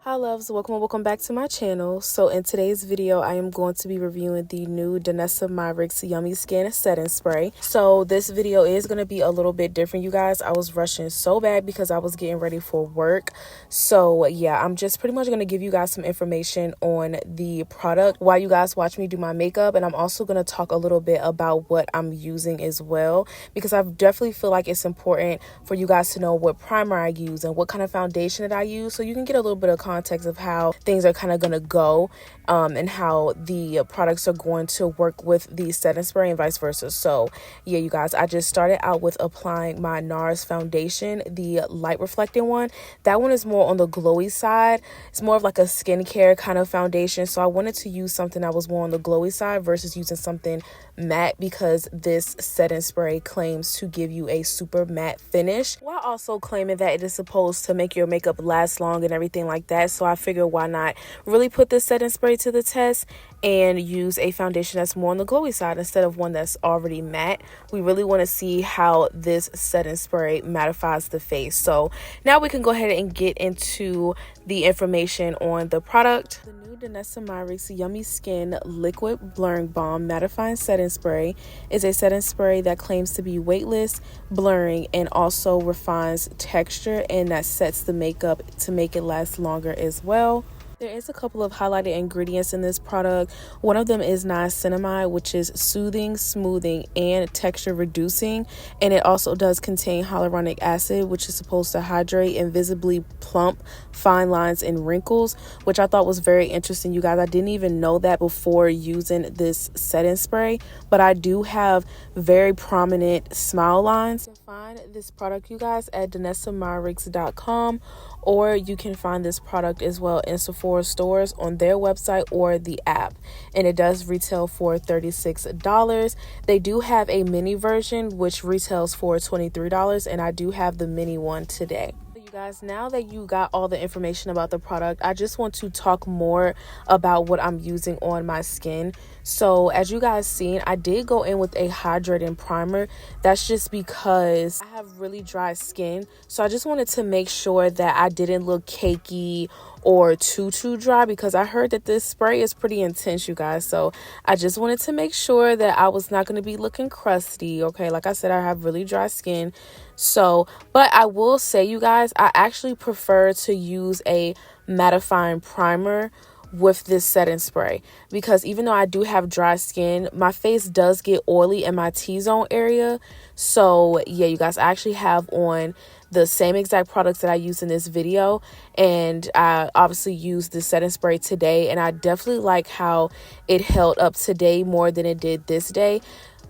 Hi loves, welcome back to my channel. So in today's video I am going to be reviewing the new Danessa Myricks Yummy Skin Setting Spray. So this video is going to be a little bit different, you guys. I was rushing so bad because I was getting ready for work. So yeah, I'm just pretty much going to give you guys some information on the product while you guys watch me do my makeup, and I'm also going to talk a little bit about what I'm using as well, because I definitely feel like it's important for you guys to know what primer I use and what kind of foundation that I use, so you can get a little bit of context of how things are kind of going to go and how the products are going to work with the setting spray and vice versa. So yeah, you guys, I just started out with applying my NARS foundation, the light reflecting one. That one is more on the glowy side. It's more of like a skincare kind of foundation, so I wanted to use something that was more on the glowy side versus using something matte, because this setting spray claims to give you a super matte finish while also claiming that it is supposed to make your makeup last long and everything like that. So I figured, why not really put this setting spray to the test and use a foundation that's more on the glowy side instead of one that's already matte. We really want to see how this setting spray mattifies the face. So now we can go ahead and get into the information on the product. The new Danessa Myricks Yummy Skin Liquid Blurring Balm Mattifying Setting Spray is a setting spray that claims to be weightless, blurring, and also refines texture, and that sets the makeup to make it last longer as well. There is a couple of highlighted ingredients in this product. One of them is niacinamide, which is soothing, smoothing, and texture reducing. And it also does contain hyaluronic acid, which is supposed to hydrate and visibly plump fine lines and wrinkles, which I thought was very interesting, you guys. I didn't even know that before using this setting spray, but I do have very prominent smile lines. You can find this product, you guys, at DanessaMyricks.com, or you can find this product as well in Sephora stores on their website or the app, and it does retail for $36. They do have a mini version which retails for $23, and I do have the mini one today. Guys, now that you got all the information about the product, I just want to talk more about what I'm using on my skin. So as you guys seen, I did go in with a hydrating primer. That's just because I have really dry skin, so I just wanted to make sure that I didn't look cakey or too dry, because I heard that this spray is pretty intense, you guys. So I just wanted to make sure that I was not going to be looking crusty. Okay, like I said, I have really dry skin. So, but I will say, you guys, I actually prefer to use a mattifying primer with this setting spray, because even though I do have dry skin, my face does get oily in my T-zone area. So yeah, you guys, I actually have on the same exact products that I used in this video, and I obviously used the setting spray today, and I definitely like how it held up today more than it did this day.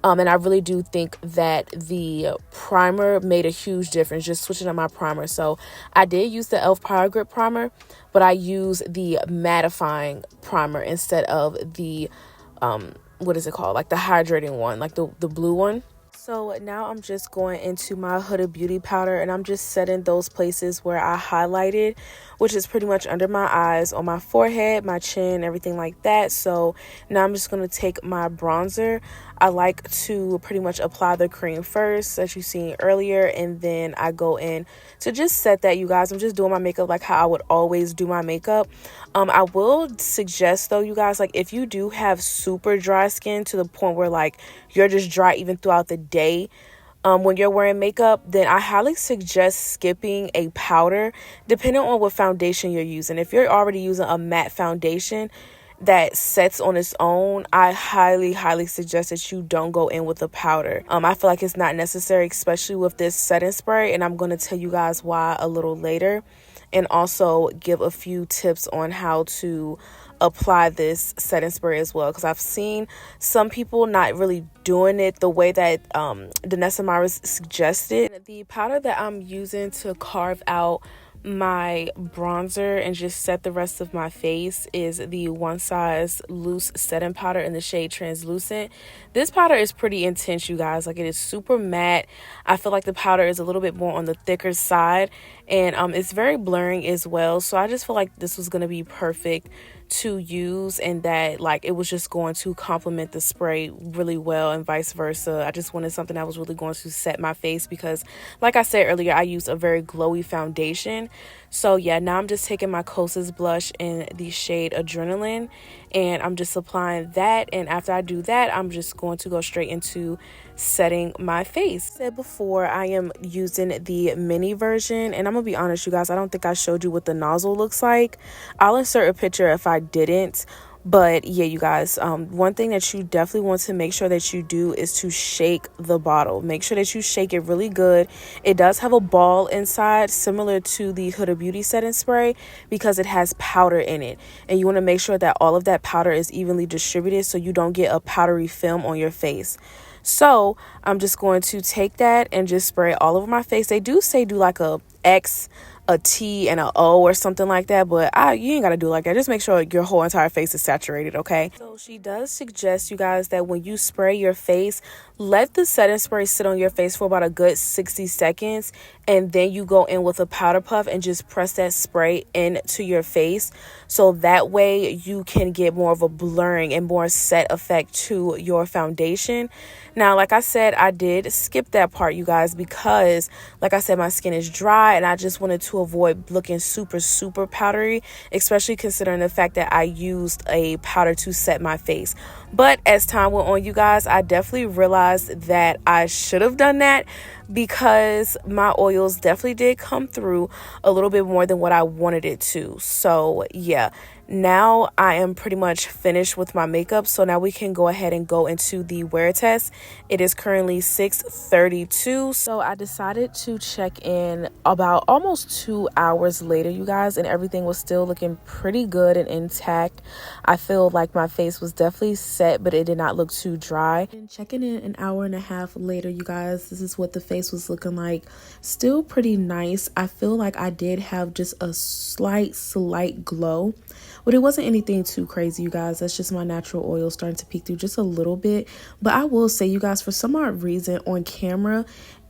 And I really do think that the primer made a huge difference, just switching up my primer. So I did use the e.l.f. Power Grip primer, but I use the mattifying primer instead of the, what is it called? Like the hydrating one, like the blue one. So now I'm just going into my Huda Beauty powder, and I'm just setting those places where I highlighted, which is pretty much under my eyes, on my forehead, my chin, everything like that. So now I'm just going to take my bronzer. I like to pretty much apply the cream first, as you seen earlier, and then I go in to just set that, you guys. I'm just doing my makeup like how I would always do my makeup. I will suggest though, you guys, like if you do have super dry skin to the point where like you're just dry even throughout the day, when you're wearing makeup, then I highly suggest skipping a powder depending on what foundation you're using. If you're already using a matte foundation that sets on its own, I highly suggest that you don't go in with a powder. I feel like it's not necessary, especially with this setting spray, and I'm going to tell you guys why a little later, and also give a few tips on how to apply this setting spray as well, because I've seen some people not really doing it the way that Danessa Myricks suggested. The powder that I'm using to carve out my bronzer and just set the rest of my face is the One Size Loose setting powder in the shade Translucent. This powder is pretty intense, you guys. Like, it is super matte. I feel like the powder is a little bit more on the thicker side, and it's very blurring as well. So I just feel like this was going to be perfect to use, and that like it was just going to complement the spray really well, and vice versa. I just wanted something that was really going to set my face because, like I said earlier, I use a very glowy foundation. So yeah, now I'm just taking my Kosas blush in the shade Adrenaline, and I'm just applying that. And after I do that, I'm just going to go straight into setting my face. As I said before, I am using the mini version, and I'm gonna be honest, you guys, I don't think I showed you what the nozzle looks like. I'll insert a picture if I didn't. But yeah, you guys, one thing that you definitely want to make sure that you do is to shake the bottle. Make sure that you shake it really good. It does have a ball inside, similar to the Huda Beauty setting spray, because it has powder in it, and you want to make sure that all of that powder is evenly distributed so you don't get a powdery film on your face. So I'm just going to take that and just spray all over my face. They do say do like a X, a T, and a O or something like that, but you ain't gotta do like that. Just make sure your whole entire face is saturated, okay? So she does suggest, you guys, that when you spray your face, let the setting spray sit on your face for about a good 60 seconds, and then you go in with a powder puff and just press that spray into your face, so that way you can get more of a blurring and more set effect to your foundation. Now, like I said, I did skip that part, you guys, because like I said, my skin is dry and I just wanted to avoid looking super powdery, especially considering the fact that I used a powder to set my face. But as time went on, you guys, I definitely realized that I should have done that, because my oils definitely did come through a little bit more than what I wanted it to. So yeah, now I am pretty much finished with my makeup, so now we can go ahead and go into the wear test. It is currently 6:32, so I decided to check in about almost 2 hours later, you guys, and everything was still looking pretty good and intact. I feel like my face was definitely set, but it did not look too dry. And checking in an hour and a half later, you guys, this is what the face was looking like. Still pretty nice. I feel like I did have just a slight glow, but it wasn't anything too crazy, you guys. That's just my natural oil starting to peek through just a little bit. But I will say, you guys, for some odd reason on camera,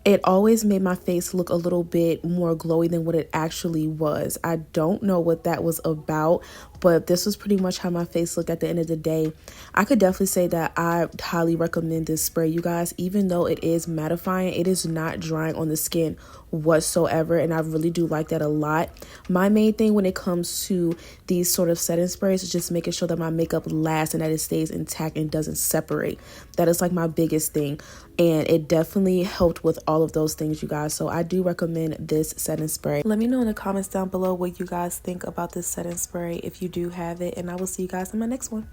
it always made my face look a little bit more glowy than what it actually was. I don't know what that was about, but this was pretty much how my face looked at the end of the day. I could definitely say that I highly recommend this spray, you guys. Even though it is mattifying, it is not drying on the skin whatsoever, and I really do like that a lot. My main thing when it comes to these sort of setting sprays is just making sure that my makeup lasts and that it stays intact and doesn't separate. That is like my biggest thing, and it definitely helped with all of those things, you guys. So I do recommend this setting spray. Let me know in the comments down below what you guys think about this setting spray if you do have it, and I will see you guys in my next one.